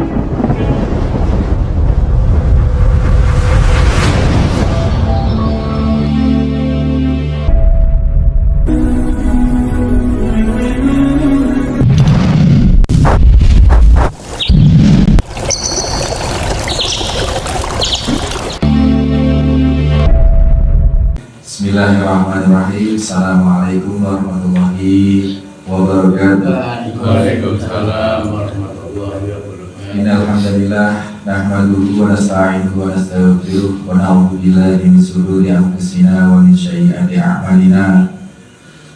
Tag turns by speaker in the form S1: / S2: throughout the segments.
S1: Bismillahirrahmanirrahim. Assalamualaikum warahmatullahi wabarakatuh.
S2: Waalaikumsalam warahmatullahi wabarakatuh.
S1: Innal hamdalillah nahmaduhu wa nasta'inuhu wa nastaghfiruh wa na'udzu billahi min shururi anfusina wa min sayyiati a'malina.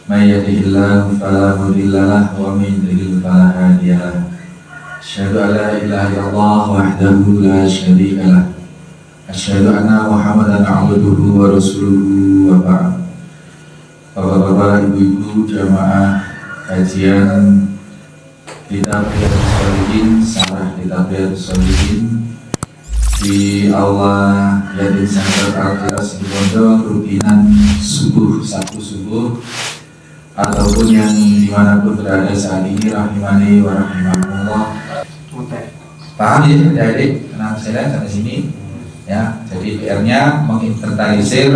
S1: May yahdihillahu fala mudilla lahu wa may yudlil fala hadiya lahu. Asyhadu an la ilaha illallah wahdahu la syarika lahu. Asyhadu anna Muhammadan abduhu wa rasuluhu wa ba'd. Bapak-bapak, ibu-ibu, jamaah kajian Kitab Riyadhus Shalihin, Syarah Kitab Riyadhus Shalihin di Aula Yatim Center Al-Ikhlas di Pondok, rutinan subuh, Sabtu subuh ataupun yang dimanapun berada saat ini, rahimani wa rahimakumullah. Paham ya adik-adik? Kenapa saya sampai sini? Ya, jadi PR-nya menginventarisir,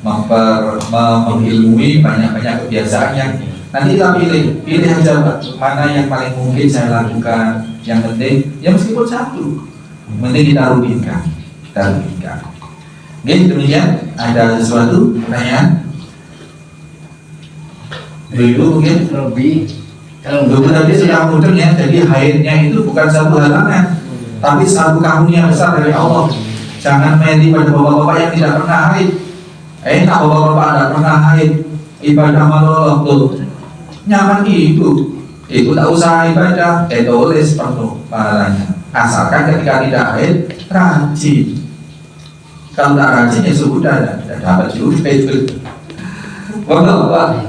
S1: mengilmui banyak-banyak kebiasaannya. Nanti kita pilih aja mana yang paling mungkin saya lakukan. Yang penting, ya meskipun satu, penting kita rutinkan. Oke, demikian. Ada sesuatu pertanyaan? Dulu mungkin
S2: Lebih
S1: dulu tadi sudah muncul ya. Jadi haidnya itu bukan satu halangan, tapi satu karunia besar dari Allah. Jangan meli pada bapak-bapak yang tidak pernah haid. Enak bapak-bapak tidak pernah haid, ibadah malah tuh nyaman itu tak usah ibadah, tulis penuh pahalanya. Asalkan ketika tidak haid rajin. Kalau tak rajin ya sudah tidak dapat juga itu. Bapak,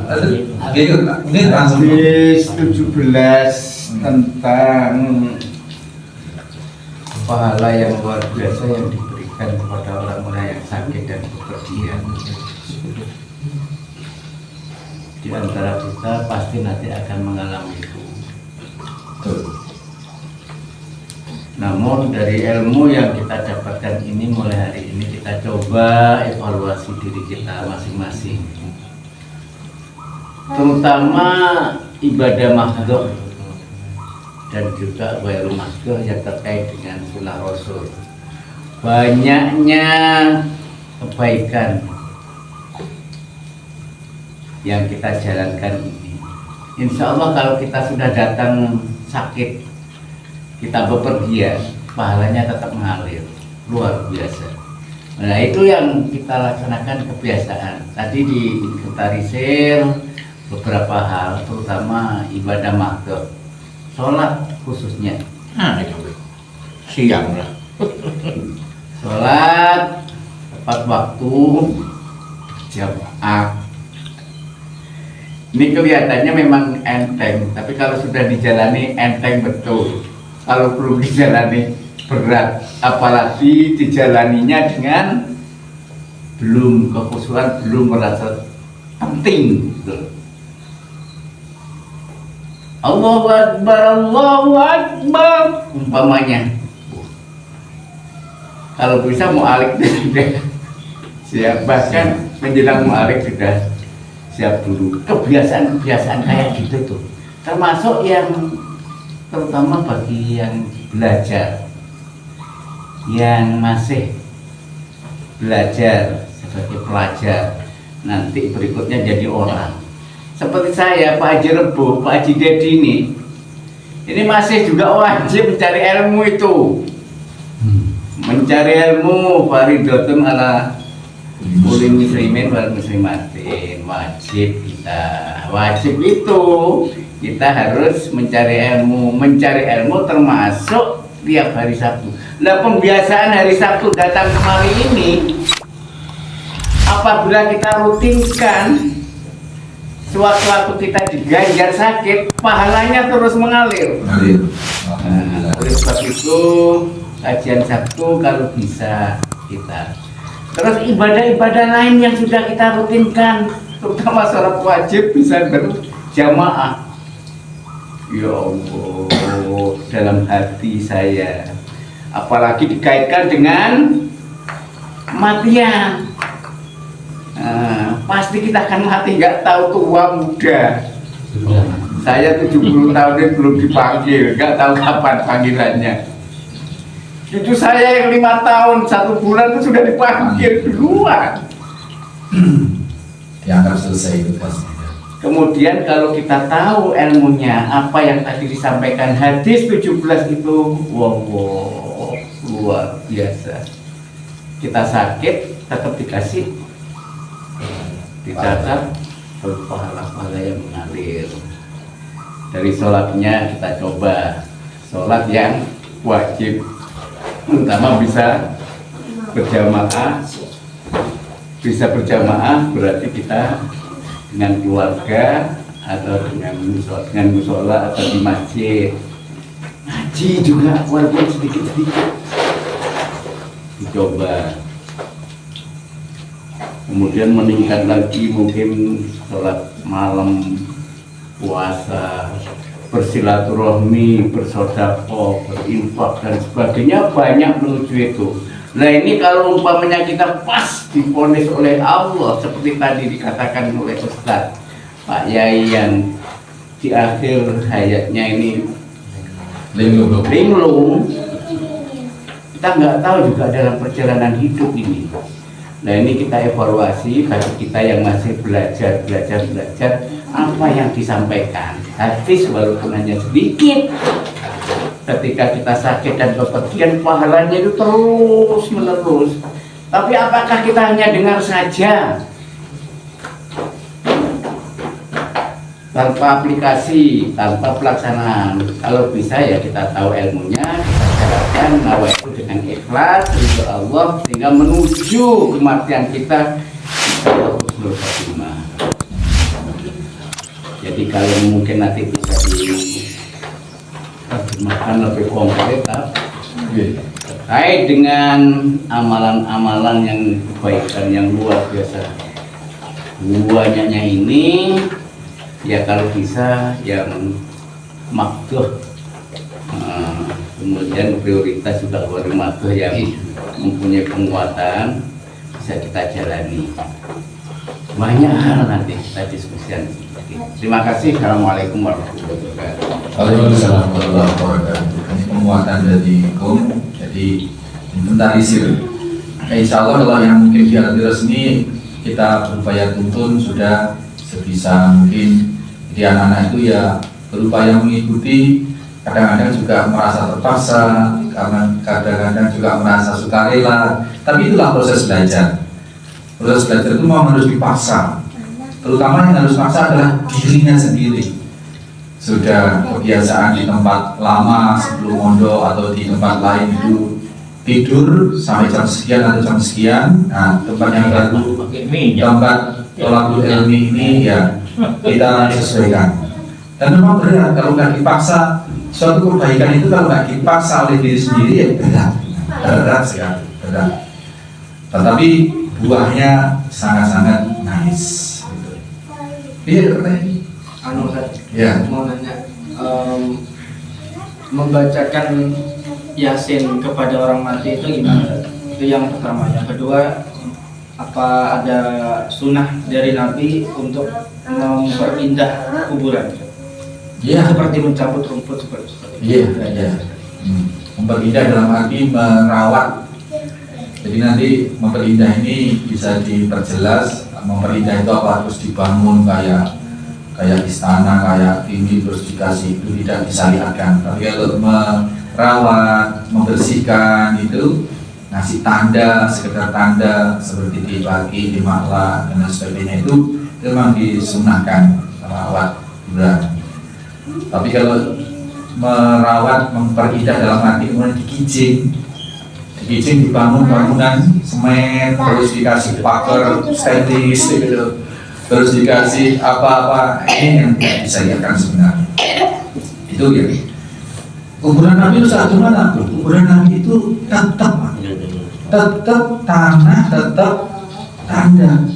S1: ini langsung
S2: Hadis 17 tentang pahala yang luar biasa yang diberikan kepada orang-orang yang sakit dan bepergian. Di antara kita pasti nanti akan mengalami itu. Namun dari ilmu yang kita dapatkan ini, mulai hari ini kita coba evaluasi diri kita masing-masing, terutama ibadah mahdhah dan juga ghairu mahdhah yang terkait dengan sunnah Rasul. Banyaknya kebaikan yang kita jalankan ini, insya Allah kalau kita sudah datang sakit, kita bepergian, pahalanya tetap mengalir luar biasa. Nah, itu yang kita laksanakan kebiasaan. Tadi diinventarisir beberapa hal, terutama ibadah mahdhah, sholat khususnya.
S3: Siang lah.
S2: Sholat tepat waktu, jamaah. Ini kelihatannya memang enteng, tapi kalau sudah dijalani enteng betul. Kalau belum dijalani berat, apalagi dijalaninya dengan belum kekhusyuan, belum merasa penting. Allahu Akbar umpamanya. Kalau bisa mu'alik sudah siap, bahkan menjelang mu'alik sudah siap dulu. Kebiasaan-kebiasaan kayak gitu tuh, termasuk yang terutama bagi yang belajar, yang masih belajar sebagai pelajar, nanti berikutnya jadi orang. Seperti saya, Pak Haji Rebo, Pak Haji Dedi ini masih juga wajib mencari ilmu itu. Mencari ilmu faridatun ala kulli muslimin wal muslimatin, wajib kita. Wajib itu kita harus mencari ilmu termasuk tiap hari Sabtu. Nah, pembiasaan hari Sabtu datang kemari ini, apabila kita rutinkan, sewaktu kita diganjar sakit, pahalanya terus mengalir. Nah, oleh sebab itu kajian Sabtu kalau bisa kita. Terus ibadah-ibadah lain yang sudah kita rutinkan, terutama sholat wajib bisa berjamaah. Ya Allah, dalam hati saya, apalagi dikaitkan dengan kematian. Pasti kita akan mati, nggak tahu tua muda. Saya 70 tahun ini belum dipanggil, nggak tahu kapan panggilannya. Cucu saya yang 5 tahun 1 bulan itu sudah dipanggil duluan.
S1: Dianggap selesai itu pasti.
S2: Kemudian kalau kita tahu ilmunya apa yang tadi disampaikan hadis 17 itu, wow, luar biasa. Kita sakit tetap dikasih, dicatat pahala-pahala yang mengalir. Dari sholatnya kita coba sholat yang wajib, terutama bisa berjamaah. Bisa berjamaah berarti kita dengan keluarga atau dengan musola atau di masjid. Ngaji juga walaupun sedikit-sedikit dicoba. Kemudian meningkat lagi mungkin sholat malam, puasa, bersilaturahmi, bersedekah, berinfak dan sebagainya, banyak menuju itu. Nah ini kalau umpamanya kita pas divonis oleh Allah seperti tadi dikatakan oleh Ustaz Pak Yai yang di akhir hayatnya ini linglung, kita nggak tahu juga dalam perjalanan hidup ini. Nah ini kita evaluasi bagi kita yang masih belajar apa yang disampaikan hadis walaupun hanya sedikit. Ketika kita sakit dan bepergian, pahalanya itu terus menerus. Tapi apakah kita hanya dengar saja tanpa aplikasi, tanpa pelaksanaan? Kalau bisa ya kita tahu ilmunya, kita jalankan nawa itu dengan ikhlas untuk Allah sehingga menuju kematian kita husnul khatimah. Jadi kalau mungkin nanti bisa makan lebih konkret terkait dengan amalan-amalan yang kebaikan yang luar biasa banyaknya ini, ya kalau bisa yang makduh, kemudian prioritas juga wali makduh yang mempunyai penguatan bisa kita jalani. Banyak hal nanti kita diskusikan. Terima kasih. Assalamualaikum warahmatullahi wabarakatuh.
S1: Waalaikumsalam warahmatullahi wabarakatuh. Ini penguatan dari Kum, jadi inventarisir. Insya Allah kalau yang mungkin di arti resmi kita berupaya tuntun sudah sebisa mungkin. Jadi anak-anak itu ya berupaya mengikuti, kadang-kadang juga merasa terpaksa, karena kadang-kadang juga merasa sukarela. Tapi itulah proses belajar. Proses belajar itu memang harus dipaksa. Terutama yang harus paksa adalah dirinya sendiri. Sudah kebiasaan di tempat lama sebelum mondok atau di tempat lain itu tidur sampai jam sekian atau jam sekian. Nah, tempat yang baru, tempat tolakul ilmi ini ya kita sesuaikan. Dan memang benar kalau nggak dipaksa, suatu kebaikan itu kalau nggak dipaksa oleh diri sendiri ya berat sekali, berat. Tetapi buahnya sangat-sangat nice. Iya, ya.
S3: Mau nanya, membacakan Yasin kepada orang mati itu gimana? Itu yang pertama. Yang kedua, apa ada sunnah dari Nabi untuk memperindah kuburan?
S1: Iya.
S3: Seperti mencabut rumput seperti itu.
S1: Iya. Memperindah dalam arti merawat. Jadi nanti memperindah ini bisa diperjelas. Memperindah itu apa, terus dibangun kayak istana, kayak ini terus dikasih, itu tidak disyariatkan. Tapi kalau merawat, membersihkan itu ngasih tanda, sekedar tanda seperti di pagi, di makla dan sebagainya itu memang disunahkan merawat kuburan. Tapi kalau merawat, memperindah dalam arti kemudian dikijing, dibangun bangunan semen, terus dikasih pagar stainless gitu, terus dikasih apa-apa, ini yang tidak disyariatkan sebenarnya. Itu ya. Kuburan Nabi itu satu mana? Kuburan Nabi itu tetap tanah, tetap tanda.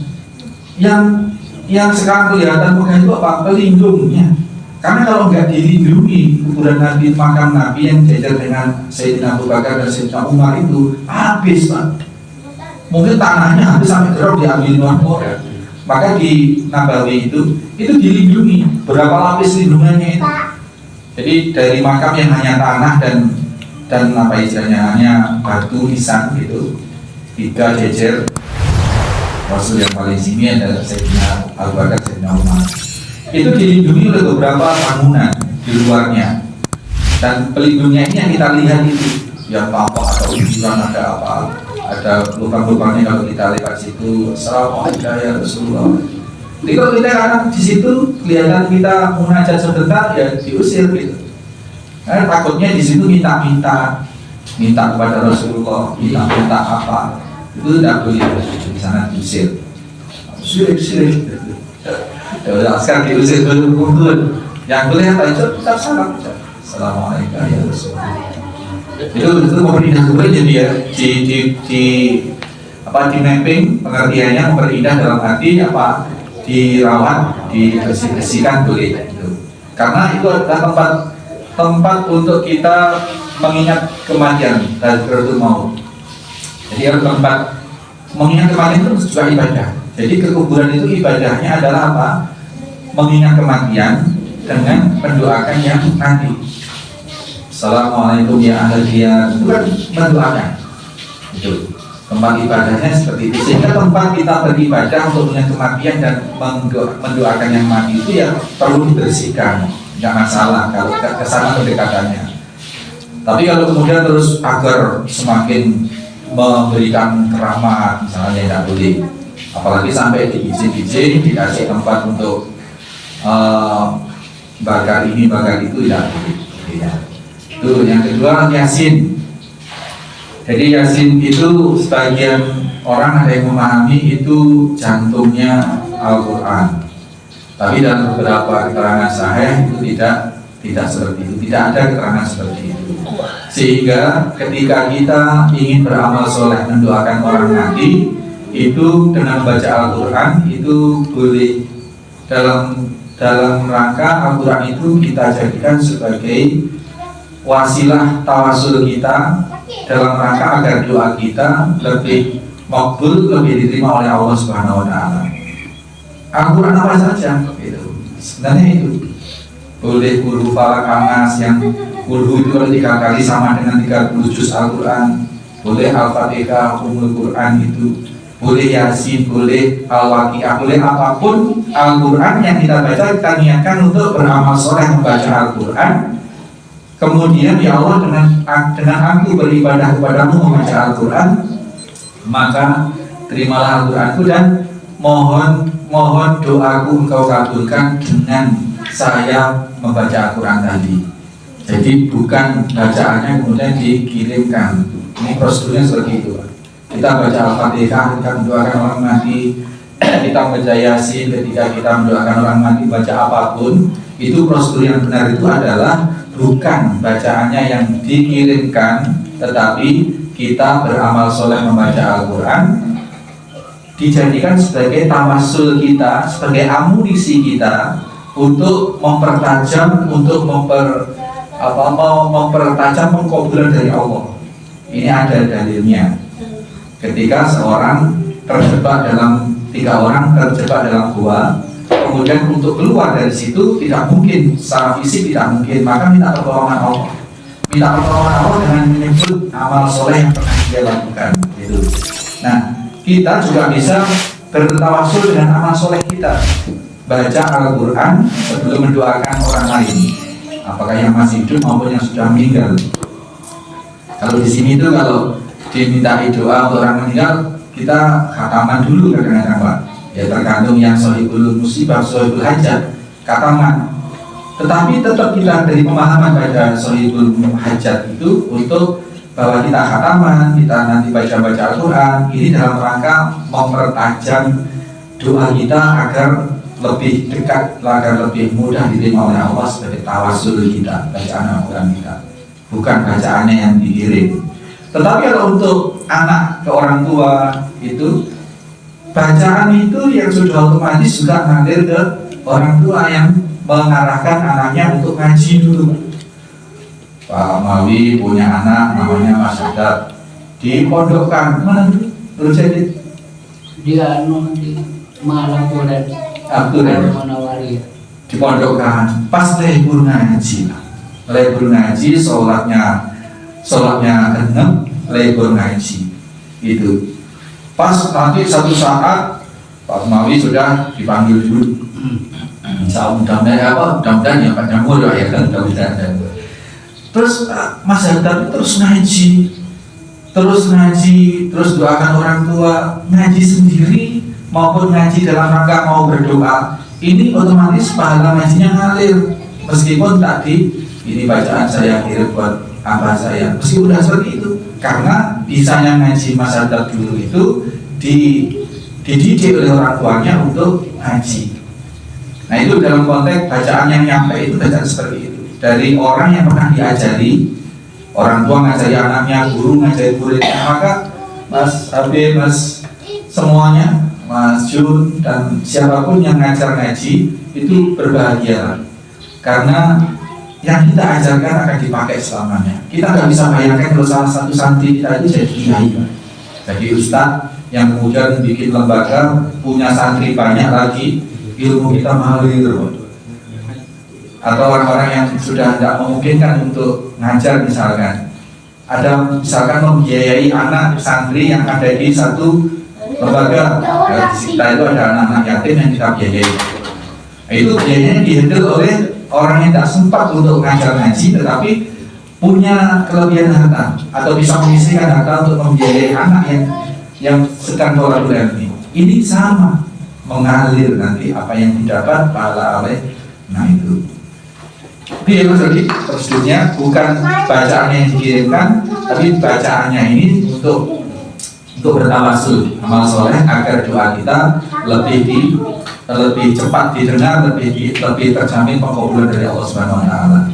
S1: Yang sekarang kelihatan bukan itu apa? Pelindungnya. Karena kalau nggak dilindungi kuburan Nabi, makam Nabi yang jajar dengan Sayyidina Abu Bakar dan Sayyidina Umar itu habis Pak. Mungkin tanahnya habis sampai drop diambil orang. Maka di Nabawi itu dilindungi. Berapa lapis lindungannya itu? Jadi dari makam yang hanya tanah dan apa istilahnya hanya batu nisan gitu, 3 jejer. Rasul yang paling sini adalah Sayyidina Abu Bakar, Sayyidina Umar. Itu dilindungi oleh beberapa bangunan di luarnya. Dan pelindungnya ini yang kita lihat itu, yang tampak atau ukuran ada apa, ada lubang-lubangnya kalau kita lihat situ. Assalamualaikum ya Rasulullah. Jadi kalau kita akan di situ kelihatan kita munajat sebentar ya diusir gitu. Karena takutnya di situ minta kepada Rasulullah, minta apa. Itu tidak boleh di sana diusir. Usir. Ya, sekarang diusir dulu. Yang boleh apa itu? Tetap salam. Assalamualaikum ya Rasulullah. Itu memperindah kubur jadi ya di mapping pengertiannya memperindah dalam arti apa dirawat, dibersihkan boleh gitu. Karena itu adalah tempat untuk kita mengingat kematian dan maut. Jadi tempat mengingat kematian itu juga ibadah. Jadi kekuburan itu ibadahnya adalah apa? Mengingat kematian dengan mendoakan yang nanti. Assalamualaikum ya ahli diyar, itu kan mendoakan. Itu tempat ibadahnya seperti itu. Sehingga tempat kita beribadah untuk mengingat kematian dan mendoakan yang mati itu ya perlu dibersihkan. Tidak masalah kalau kesana pendekatannya. Tapi kalau kemudian terus agar semakin memberikan keramat misalnya tidak boleh, apalagi sampai diizin dikasih tempat untuk bakar ini bakar itu tidak boleh ya. Itu yang kedua Yasin. Jadi Yasin itu sebagian orang ada yang memahami itu jantungnya Al-Quran, tapi dalam beberapa keterangan sahih itu tidak seperti itu, tidak ada keterangan seperti itu. Sehingga ketika kita ingin beramal soleh mendoakan orang mati itu dengan baca Al-Quran itu boleh. Dalam rangka Al-Quran itu kita jadikan sebagai wasilah tawasul kita dalam rangka agar doa kita lebih makbul, lebih diterima oleh Allah Subhanahu wa taala. Al-Quran apa saja itu. Sebenarnya itu boleh kulhu falak anas yang kulhu itu 3 kali sama dengan 30 juz Al-Quran, boleh Al-Fatihah, Umul Quran itu, boleh Yasin, boleh Al-Waqi'ah, boleh apapun Al-Quran yang kita baca, kita niatkan untuk beramal soleh membaca Al-Quran. Kemudian ya Allah dengan aku beribadah kepadamu membaca Al-Quran, maka terimalah Al-Quranku dan mohon doaku engkau kabulkan dengan saya membaca Al-Quran tadi. Jadi bukan bacaannya kemudian dikirimkan. Ini prosedurnya seperti itu. Kita baca Al-Fatihah, kita mendoakan orang mati, kita baca Yasin ketika kita mendoakan orang mati, baca apapun, itu prosedur yang benar itu adalah bukan bacaannya yang dikirimkan, tetapi kita beramal soleh membaca Al-Quran dijadikan sebagai tawasul kita, sebagai amunisi kita untuk mempertajam, untuk mempertajam pengkabulan dari Allah. Ini ada dalilnya. Ketika seorang terjebak dalam 3 orang terjebak dalam gua, kemudian untuk keluar dari situ tidak mungkin, secara fisik tidak mungkin, maka minta pertolongan Allah. Minta pertolongan Allah dengan menyebut amal soleh yang pernah dia lakukan. Gitu. Nah, kita juga bisa bertawasul dengan amal soleh kita. Baca Al-Quran sebelum mendoakan orang lain, apakah yang masih hidup maupun yang sudah meninggal. Kalau di sini itu kalau dimintai doa untuk orang meninggal, kita khataman dulu kadang-kadang Pak. Ya tergantung yang sohibul musibah, sohibul hajat, khataman. Tetapi tetap kita dari pemahaman pada sohibul hajat itu untuk bahwa kita khataman, kita nanti baca-baca Al-Quran, ini dalam rangka mempertajam doa kita agar lebih dekat, agar lebih mudah diterima oleh Allah sebagai tawasul kita, bacaan Al-Quran kita, bukan bacaannya yang dikirim. Tetapi kalau untuk anak ke orang tua itu, bacaan itu yang sudah otomatis juga mengalir ke orang tua yang mengarahkan anaknya untuk ngaji dulu. Pak Mawi punya anak namanya Mas Haddad, dipondokkan mana dulu? Terus jadi
S4: dia di Malang Kuret Manawari
S1: dipondokkan pas libur ngaji, sholatnya enam, libur ngaji itu pas nanti satu saat Pak Mawi sudah dipanggil dulu. Mudah-mudahan ya Pak Jamur ya kan, mudah-mudahan. Terus Mas Haddad terus ngaji, terus doakan orang tua, ngaji sendiri maupun ngaji dalam rangka mau berdoa. Ini otomatis pahala ngajinya ngalir, meskipun tadi ini bacaan saya kirim buat abah saya, meskipun udah seperti itu, karena bisanya ngaji Mas Haddad dulu itu dididik oleh orang tuanya untuk ngaji. Nah itu dalam konteks bacaan yang nyampe itu bacaan seperti itu dari orang yang pernah diajari, orang tua ngajari anaknya, guru ngajari muridnya. Maka Mas Habib, Mas semuanya, Mas Jun dan siapapun yang ngajar ngaji itu berbahagia, karena yang kita ajarkan akan dipakai selamanya. Kita nggak bisa bayangkan kalau salah satu santri kita itu jadi kiai, jadi ustadz yang kemudian bikin lembaga, punya santri banyak lagi, ilmu kita mengalir. Atau orang-orang yang sudah tidak memungkinkan untuk ngajar, misalkan ada misalkan membiayai anak santri yang ada di satu lembaga, di kita itu ada anak-anak yatim yang kita biayai. Itu biayanya dihandle oleh orang yang tidak sempat untuk ngajar ngaji tetapi punya kelebihan harta atau bisa mengisikan harta untuk membiayai anak yang sedang tolak ilmi. Ini sama, mengalir nanti apa yang didapat pahala oleh. Nah itu. Jadi ya Mas Rudi, prosedurnya bukan bacaannya yang dikirimkan, tapi bacaannya ini untuk bertawasul amal soleh agar doa kita lebih cepat didengar, lebih terjamin pengkabulan dari Allah Subhanahu Wa Taala.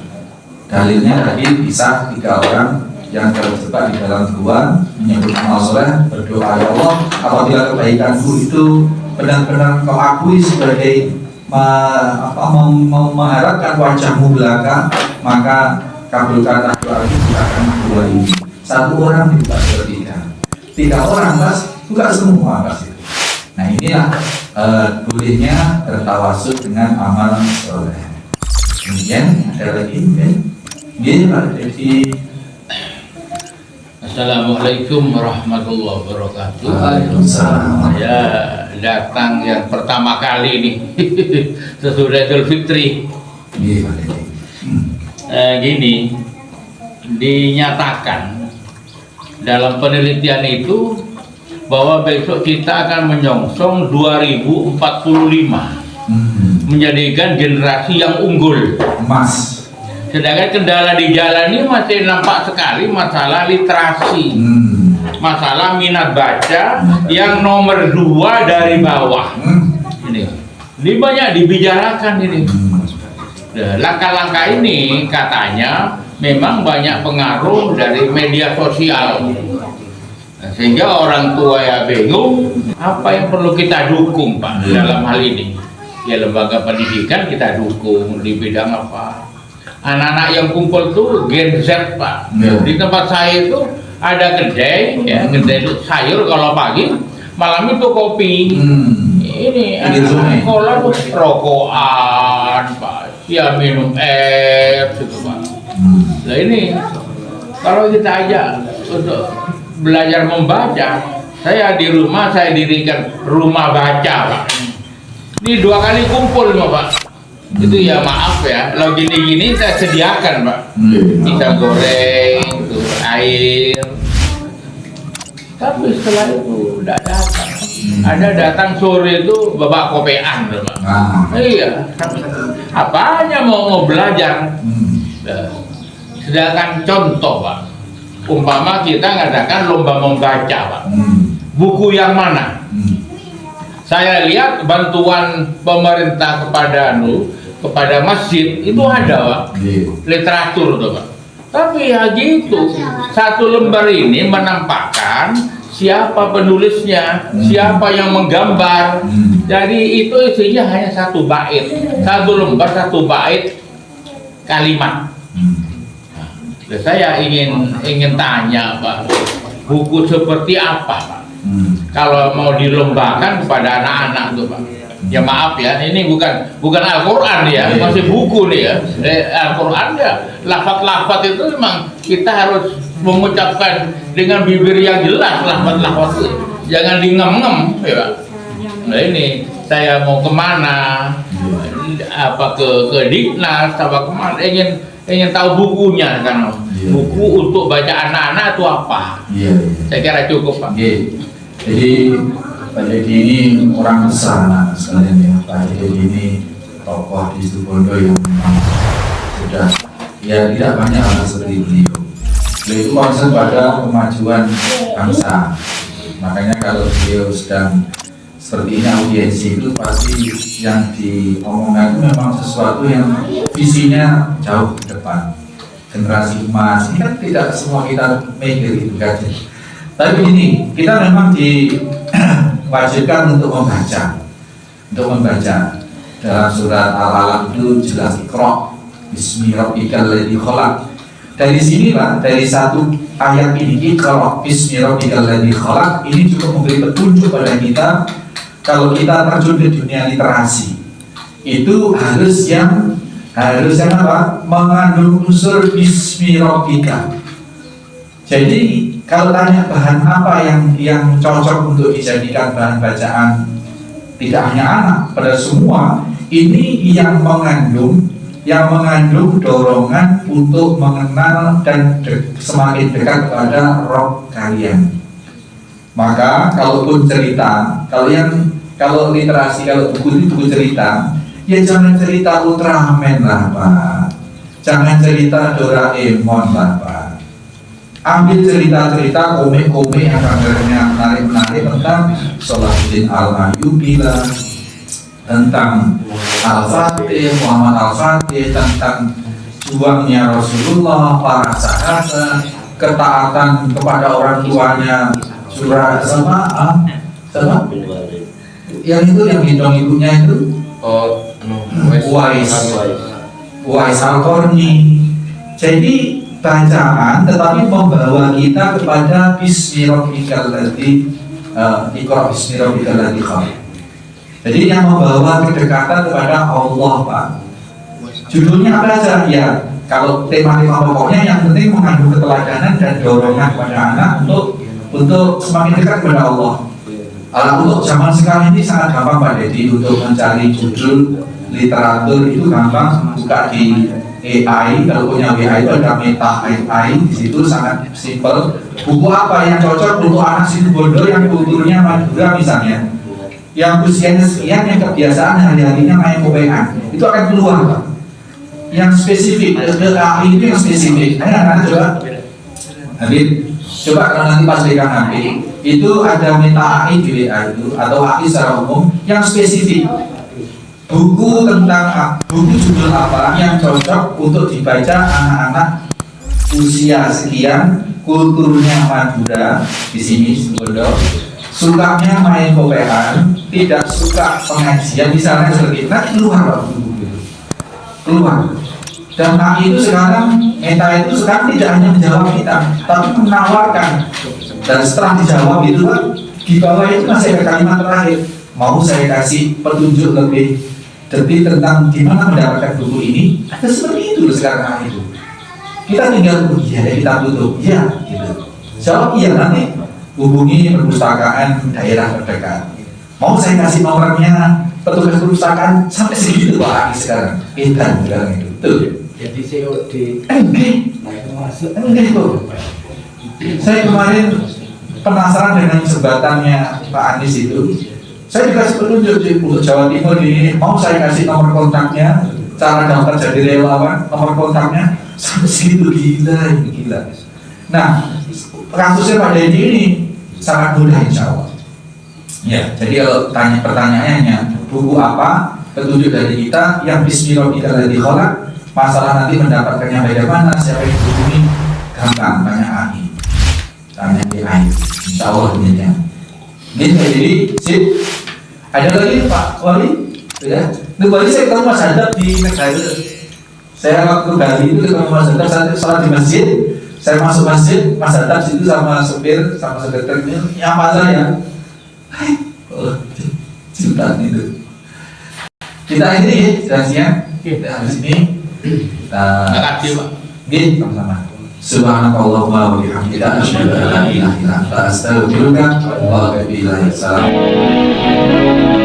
S1: Dalilnya tadi bisa 3 orang yang terjebak di dalam gua menyebut amal soleh, berdoa, ya Allah apabila kebaikanku itu benar-benar kau akui sebagai mengharapkan wajahmu belaka, maka kabulkanlah doa kita akan dua ini. 1 orang dibuka sepertiga, 3 orang pas buka semua pas itu. Nah inilah bolehnya bertawasul dengan amal soleh. Kemudian ada lagi, ini Pak Dedi.
S2: Assalamualaikum warahmatullahi wabarakatuh.
S1: Waalaikumsalam.
S2: Saya datang yang pertama kali nih sesudah Idul Fitri.
S1: Iya Pak Dedi.
S2: Gini, dinyatakan dalam penelitian itu bahwa besok kita akan menyongsong 2045, menjadikan generasi yang unggul,
S1: emas.
S2: sedangkan kendala di jalan ini masih nampak sekali masalah literasi, masalah minat baca yang nomor 2 dari bawah. Ini banyak dibicarakan ini. Langkah-langkah ini katanya memang banyak pengaruh dari media sosial. Sehingga orang tua ya bingung apa yang perlu kita dukung Pak dalam hal ini. Ya lembaga pendidikan kita dukung di bidang apa. Anak-anak yang kumpul tuh Gen Z Pak. Di tempat saya itu ada kedai, ya kedai itu sayur kalau pagi, malam itu kopi. Ini anak sekolah tuh rokokan Pak, ya minum gitu Pak. Nah ini kalau kita ajak untuk belajar membaca, saya di rumah saya dirikan rumah baca Pak. Ini 2 kali kumpul Pak. Itu ya maaf ya, kalau gini-gini saya sediakan Pak. Kita goreng, air. Tapi setelah itu udah datang. Ada datang sore itu babak kopean Pak. Iya. Apanya mau belajar? Sedangkan contoh Pak, umpama kita ngadakan lomba membaca Pak, buku yang mana? Saya lihat bantuan pemerintah kepada masjid itu ada Pak, literatur tuh Pak. Tapi ya gitu, 1 lembar ini menampakkan
S5: siapa penulisnya, siapa yang menggambar. Jadi itu isinya hanya satu bait, satu lembar, satu bait kalimat. Nah, saya ingin tanya, Pak, buku seperti apa, Pak? Kalau mau dilombakan kepada anak-anak tuh, Pak. Ya maaf ya, ini bukan Al-Quran ya, masih buku nih ya. Al-Quran ya, lafaz-lafaz itu memang kita harus mengucapkan dengan bibir yang jelas lafaz-lafaz itu. Jangan dingem-ngem ya, Pak. Nah ini saya mau kemana, apa ke Diknas, apa kemana, ingin tahu bukunya kan. Buku untuk baca anak-anak itu apa? Saya kira cukup, Pak.
S1: Jadi Pak Dedi ini orang besar sekalian ya. Pak Dedi ini tokoh di Situbondo yang memang sudah ya tidak banyak orang seperti beliau. Beliau itu concern pada kemajuan bangsa. Makanya kalau beliau sedang seperti ini audiensi itu pasti yang diomongkan itu memang sesuatu yang visinya jauh ke depan. Generasi emas ini kan tidak semua kita mikir itu kan. Tapi ini kita memang diwajibkan untuk membaca dalam surat Al-Alaq itu jelas Iqra bismi rabbikal ladzi khalaq. Dari sinilah, dari satu ayat ini Iqra bismi rabbikal ladzi khalaq ini cukup memberi petunjuk pada kita kalau kita terjun ke dunia literasi itu harus yang apa? Mengandung unsur bismi rabbika. Jadi kalau tanya bahan apa yang cocok untuk dijadikan bahan bacaan tidak hanya anak, pada semua ini yang mengandung dorongan untuk mengenal dan semakin dekat kepada roh kalian. Maka kalaupun cerita, kalau literasi, kalau buku cerita, ya jangan cerita Ultraman lah Pak, jangan cerita Doraemon lah Pak. Ambil cerita-cerita komik-komik yang kabarnya menarik-menarik tentang Salahuddin Al-Ayyubi lah, tentang Al-Fatih, Muhammad Al-Fatih, tentang juangnya Rasulullah, para sahabat, ketaatan kepada orang tuanya, surah sama yang itu yang gendong ibunya itu Uwais Al-Qarni. Jadi bacaan tetapi membawa kita kepada bismi rabbikal ladzi Iqra bismi rabbikal ladzi khalaq. Jadi yang membawa kedekatan kepada Allah Pak. Judulnya apa aja ya? Kalau tema-tema pokoknya yang penting mengandung keteladanan dan dorongan kepada anak untuk semakin dekat kepada Allah. Untuk zaman sekarang ini sangat gampang Pak Dedi untuk mencari judul literatur itu gampang, buka di AI, kalau punya AI itu ada Meta AI, di situ sangat simpel. Buku apa yang cocok untuk anak Situbondo yang kulturnya Madura misalnya, yang usianya sekian, yang kebiasaan hari-harinya main kopean, itu akan keluar Pak. Yang spesifik, AI itu yang spesifik. Anak-anak coba, coba kalau nanti pas pegang HP, itu ada Meta AI di WA itu, atau AI secara umum yang spesifik. Buku tentang buku judul apa yang cocok untuk dibaca anak-anak usia sekian, kulturnya Madura di sini Situbondo, sukanya main kopean, tidak suka pengajian misalnya seperti itu, nanti keluar buku itu keluar. Dan AI itu sekarang, Meta itu sekarang tidak hanya menjawab kita, tapi menawarkan. Dan setelah dijawab itu kan di bawah itu masih ada kalimat terakhir, mau saya kasih petunjuk lebih detil tentang gimana mendapatkan buku ini. Ada seperti itu sekarang itu. Kita tinggal kita tutup, ya gitu. Jawab iya, nanti hubungi perpustakaan daerah terdekat. Mau saya kasih nomornya petugas perpustakaan sampai segitu Pak sekarang. Edan sekarang itu. Tuh.
S4: Jadi COD.
S1: Enggak itu. Saya kemarin penasaran dengan jebatannya Pak Anies itu. Saya dikasih petunjuk untuk Jawa Timur ini, mau saya kasih nomor kontaknya, cara daftar jadi relawan, nomor kontaknya, sampai segitu gila. Nah, kasusnya Pak Dedi ini sangat mudah insya Allah. Ya, jadi kalau pertanyaannya, buku apa, petunjuk dari kita, yang bismillahirrahmanirrahim ladzi khalaq, masalah nanti mendapatkannya bagaimana, siapa yang dihubungi, gampang, tanya AI. Insya Allah demikian. Gitu, jadi sip. Ada lagi Pak Wali, ya. Itu Wali saya ketemu Mas Hadap di negara itu. Saya waktu Bali itu ketemu Mas Hadap saat sholat di masjid. Saya masuk masjid, Mas Hadap situ sama supir, sama sekretarnya, nyapa saya. Oh, cinta itu. Kita akhiri ya, kita habis ini kita.
S5: Terima kasih Pak.
S1: Gini sama-sama. Subhanakallahumma wa bihamdika asyhadu an la ilaha illa anta astaghfiruka wa atubu ilaik. Assalamualaikum.